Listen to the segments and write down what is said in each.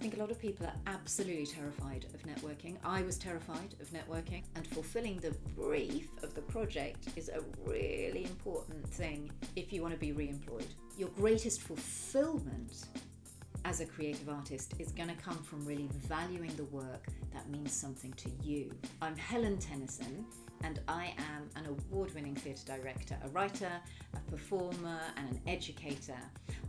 think a lot of people are absolutely terrified of networking. I was terrified of networking, and fulfilling the brief of the project is a really important thing if you want to be re-employed. Your greatest fulfillment as a creative artist is going to come from really valuing the work that means something to you. I'm Helen Tennyson, and I am an award-winning theatre director, a writer, a performer, and an educator.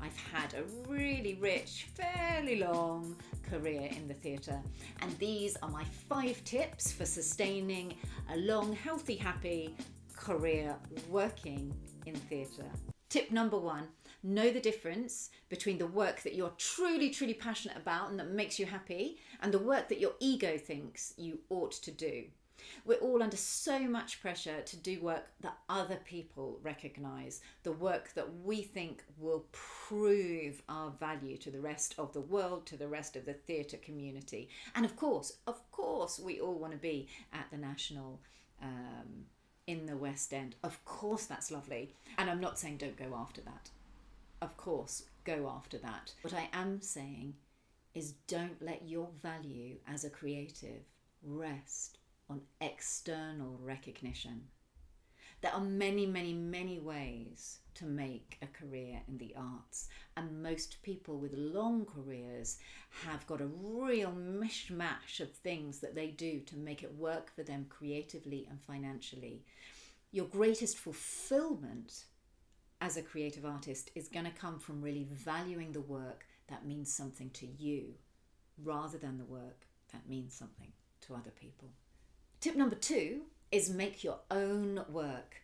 I've had a really rich, fairly long career in the theatre, and these are my 5 tips for sustaining a long, healthy, happy career working in theatre. Tip number 1, know the difference between the work that you're truly, truly passionate about and that makes you happy, and the work that your ego thinks you ought to do. We're all under so much pressure to do work that other people recognise, the work that we think will prove our value to the rest of the world, to the rest of the theatre community. And of course, we all want to be at the National, in the West End. Of course, that's lovely. And I'm not saying don't go after that. Of course, go after that. What I am saying is don't let your value as a creative rest on external recognition. There are many, many, many ways to make a career in the arts, and most people with long careers have got a real mishmash of things that they do to make it work for them creatively and financially. Your greatest fulfillment as a creative artist is going to come from really valuing the work that means something to you rather than the work that means something to other people. Tip number 2 is make your own work.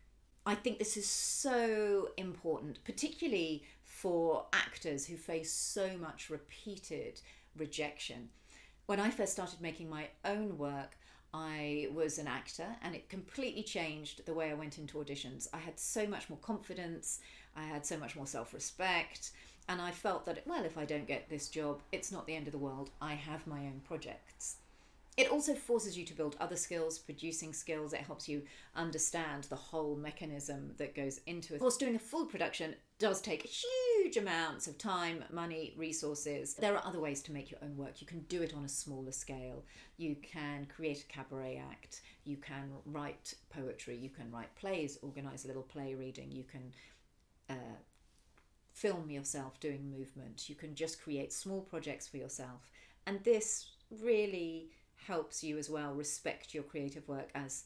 I think this is so important, particularly for actors who face so much repeated rejection. When I first started making my own work, I was an actor, and it completely changed the way I went into auditions. I had so much more confidence, I had so much more self-respect, and I felt that, well, if I don't get this job, it's not the end of the world. I have my own projects. It also forces you to build other skills, producing skills. It helps you understand the whole mechanism that goes into it. Of course, doing a full production does take huge amounts of time, money, resources. There are other ways to make your own work. You can do it on a smaller scale. You can create a cabaret act. You can write poetry. You can write plays, organise a little play reading. You can film yourself doing movement. You can just create small projects for yourself. And this really helps you as well respect your creative work as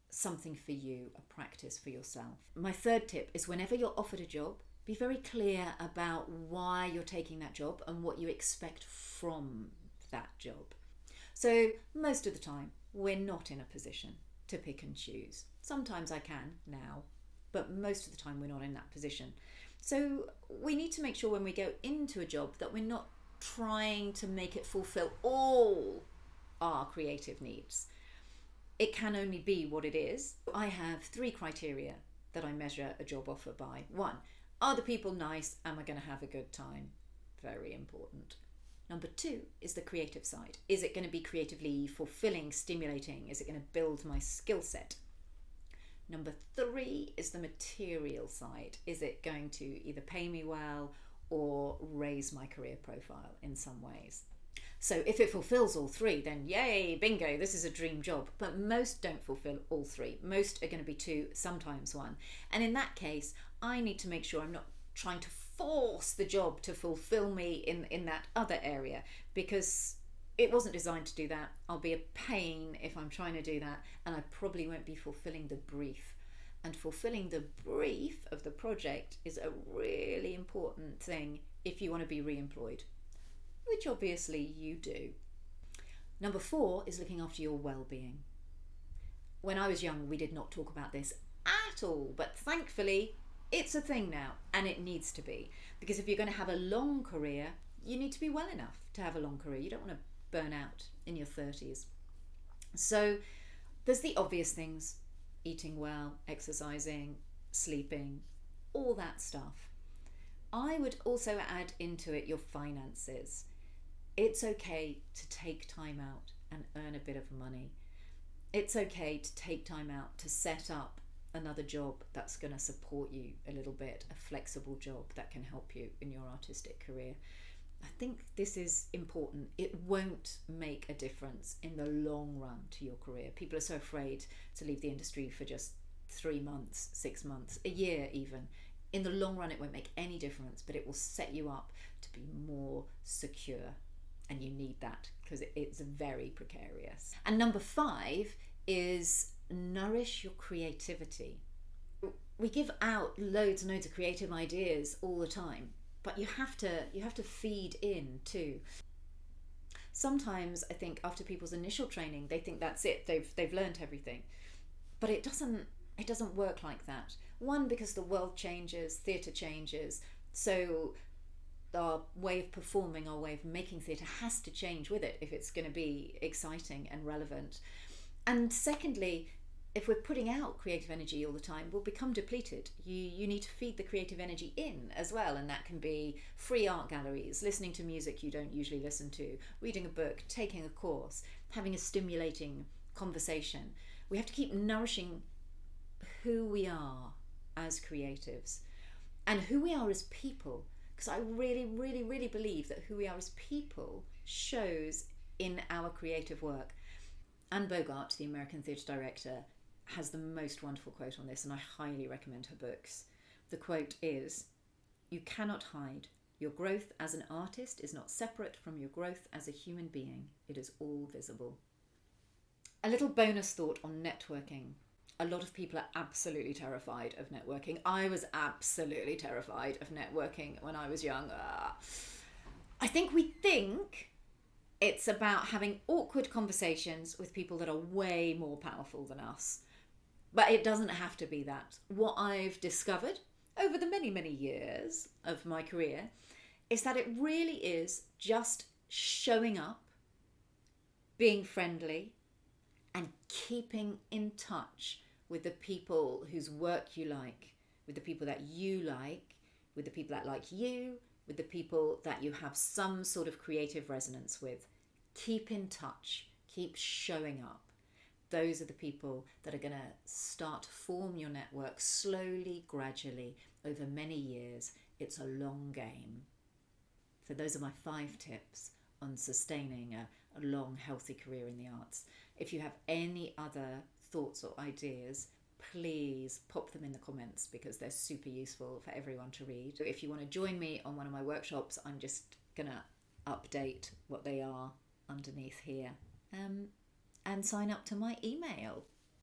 something for you, a practice for yourself. My 3rd tip is whenever you're offered a job, be very clear about why you're taking that job and what you expect from that job. So most of the time, we're not in a position to pick and choose. Sometimes I can now, but most of the time we're not in that position. So we need to make sure when we go into a job that we're not trying to make it fulfill all our creative needs. It can only be what it is. I have 3 criteria that I measure a job offer by. 1, are the people nice? Am I going to have a good time? Very important. Number 2 is the creative side. Is it going to be creatively fulfilling, stimulating? Is it going to build my skill set? Number 3 is the material side. Is it going to either pay me well or raise my career profile in some ways? So if it fulfills all 3, then yay, bingo, this is a dream job. But most don't fulfill all 3. Most are going to be 2, sometimes 1. And in that case, I need to make sure I'm not trying to force the job to fulfill me in that other area, because it wasn't designed to do that. I'll be a pain if I'm trying to do that, and I probably won't be fulfilling the brief. And fulfilling the brief of the project is a really important thing if you want to be re-employed, which obviously you do. Number 4 is looking after your well-being. When I was young, we did not talk about this at all, but thankfully it's a thing now, and it needs to be. Because if you're going to have a long career, you need to be well enough to have a long career. You don't want to burn out in your 30s. So there's the obvious things: eating well, exercising, sleeping, all that stuff. I would also add into it your finances. It's okay to take time out and earn a bit of money. It's okay to take time out to set up another job that's going to support you a little bit, a flexible job that can help you in your artistic career. I think this is important. It won't make a difference in the long run to your career. People are so afraid to leave the industry for just 3 months, 6 months, a year even. In the long run, it won't make any difference, but it will set you up to be more secure. And you need that because it's very precarious. And number 5 is nourish your creativity. We give out loads and loads of creative ideas all the time, but you have to feed in too. Sometimes I think after people's initial training, they think that's it, they've learned everything, but it doesn't work like that. One, because the world changes, theatre changes, so our way of performing, our way of making theatre has to change with it if it's going to be exciting and relevant. And secondly, if we're putting out creative energy all the time, we'll become depleted. You need to feed the creative energy in as well, and that can be free art galleries, listening to music you don't usually listen to, reading a book, taking a course, having a stimulating conversation. We have to keep nourishing who we are as creatives and who we are as people, because I really, really, really believe that who we are as people shows in our creative work. Anne Bogart, the American theatre director, has the most wonderful quote on this, and I highly recommend her books. The quote is, "You cannot hide. Your growth as an artist is not separate from your growth as a human being. It is all visible." A little bonus thought on networking. A lot of people are absolutely terrified of networking. I was absolutely terrified of networking when I was young. I think we think it's about having awkward conversations with people that are way more powerful than us. But it doesn't have to be that. What I've discovered over the many, many years of my career is that it really is just showing up, being friendly, and keeping in touch with the people whose work you like, with the people that you like, with the people that like you, with the people that you have some sort of creative resonance with. Keep in touch, keep showing up. Those are the people that are going to start to form your network slowly, gradually, over many years. It's a long game. So those are my 5 tips on sustaining a long, healthy career in the arts. If you have any other thoughts or ideas, please pop them in the comments because they're super useful for everyone to read. If you want to join me on one of my workshops, I'm just going to update what they are underneath here. And sign up to my email.